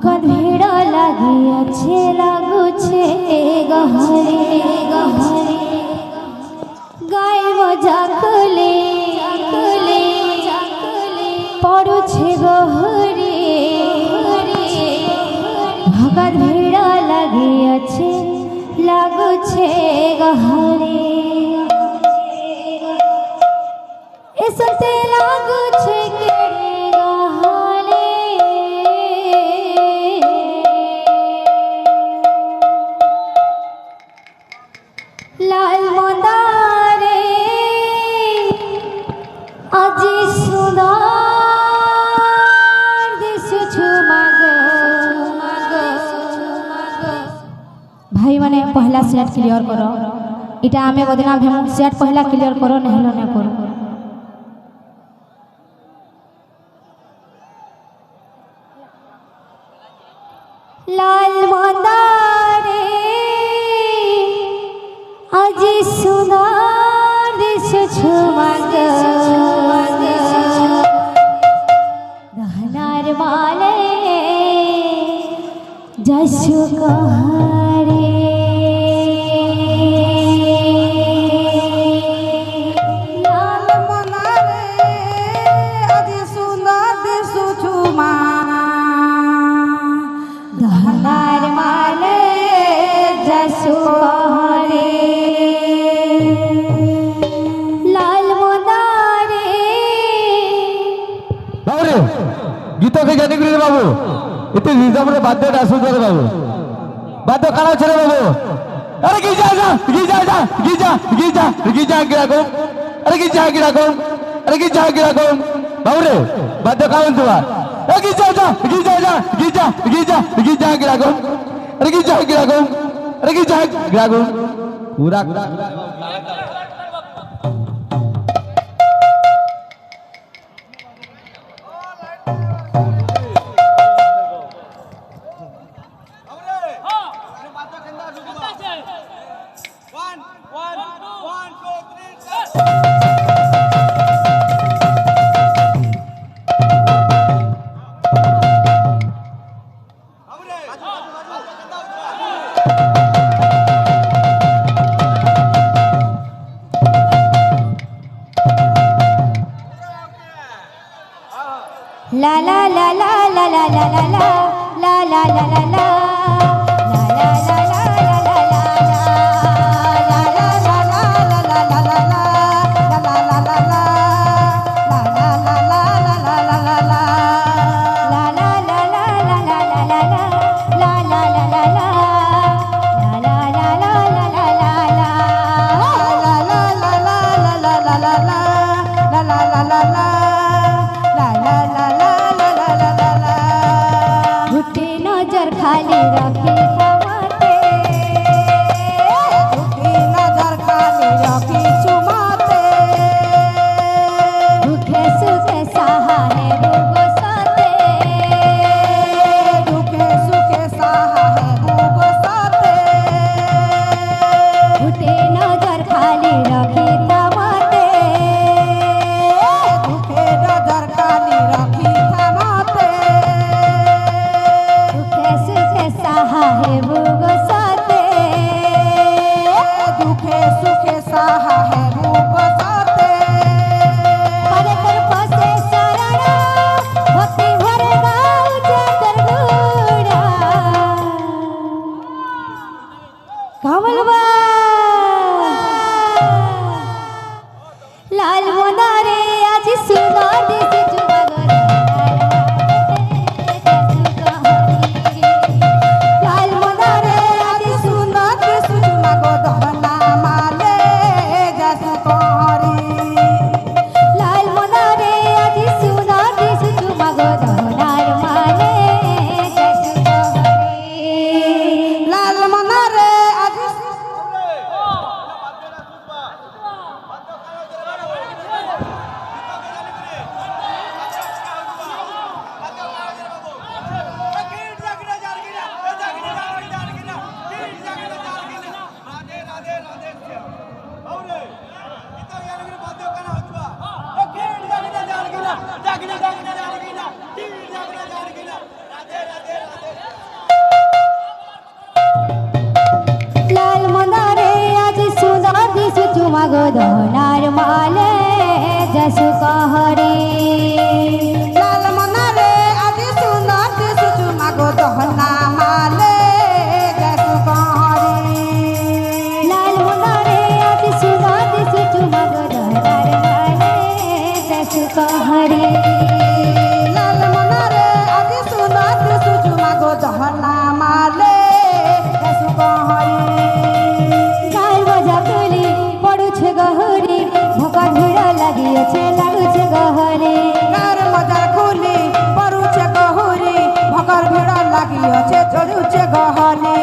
भकत भीड़ लगी अच्छे लगुछे गहरे गहरे गाय जाकले पड़ुछे गहरे भकत भीड़ लगी अच्छे लगुछे गहरे सुनते लगुछे लाल मंदारे আজি सुंदर दिसुछु भाई माने पहला सेट क्लियर करो इटा आमे बदना भेम सेट पहला क्लियर करो नहलो न करो लाल मंदारे আজি सुंदर दिसुछु दहनार वाले जसु कहारे लाल मंदारे আজি सुंदर दिसुछु दहनार वाले जसु कहारे गीत के जानी करे बाबू इतने रिजर्व रे बाध्य डासु करे बाबू बाध्य काला छरे बाबू अरे गिजा गिरा को अरे गिजा गिरा को बाबू रे बाध्य कावन तुवा अरे गिजा गिरा को अरे गिजा गिरा को पूरा la la la la la la la la la la la la la la खाली रखी समाते झूठी नजर खाली रखी चुमाते दुखे सुखे सहा है बुगो साते दुखे सुखे सहा है बुगो साते झूठी नजर खाली रखी समाते दुखे नजर खाली रखी थमाते सहा है बुगो साते दुखे सुखे सहा है बुगो साते परे कर पसे शरणा भक्ति भरे गाँव जाकर बूढ़ा कमलवा लाल मंदारे आज सुना दिस जुमगर দহনার মালে যশু কহরে লাল মনারে আজি সুন্দর দিশুচু মাগো দহনা মালে গেছু কহরে লাল মনারে আজ সুন্দর দিশুচু মাগো দহনার মালে যশু কহরে লাল মনারে আজি সুন্দর দিশুচু মাগো দহনা মালে গেছু কহরে গাল মজা তুলি পড়ুছে গহরে ভোকা ভিড় লাগিয়েছে লাগুছে গহরে গার মজার খুলি পড়ুছে গহুরি ভকর ভিড় লাগিয়েছে চড়ুছে গহনে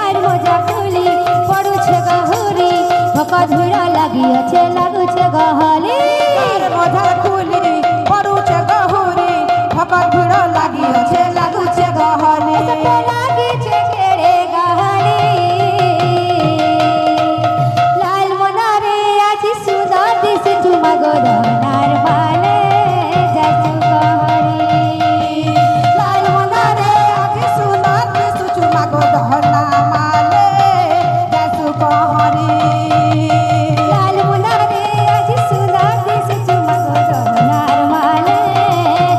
আর মজা তুলি পড়ুছে গহরে ভোকা ভিড় লাগিয়েছে লাগুছে গহরে গার মজার খুলি পড়ুছে গহুরি ভকর ভিড় লাগিয়েছে লাগুছে গহনে লাগিছে কেড়ে গহরে লাল মনারে আজি সুন্দর দিশে চুমা গোদনার মালে যশু কহরে লাল মনারে আজি সুন্দর দিশুচু মাগো দহনা মালে গেছু কহরে লাল মনারে আজি সুন্দর দিশে চুমা গোদনার মালে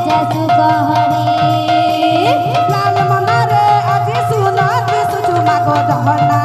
যশু কহরে লাল মনারে আজি সুন্দর দিশুচু মাগো দহনা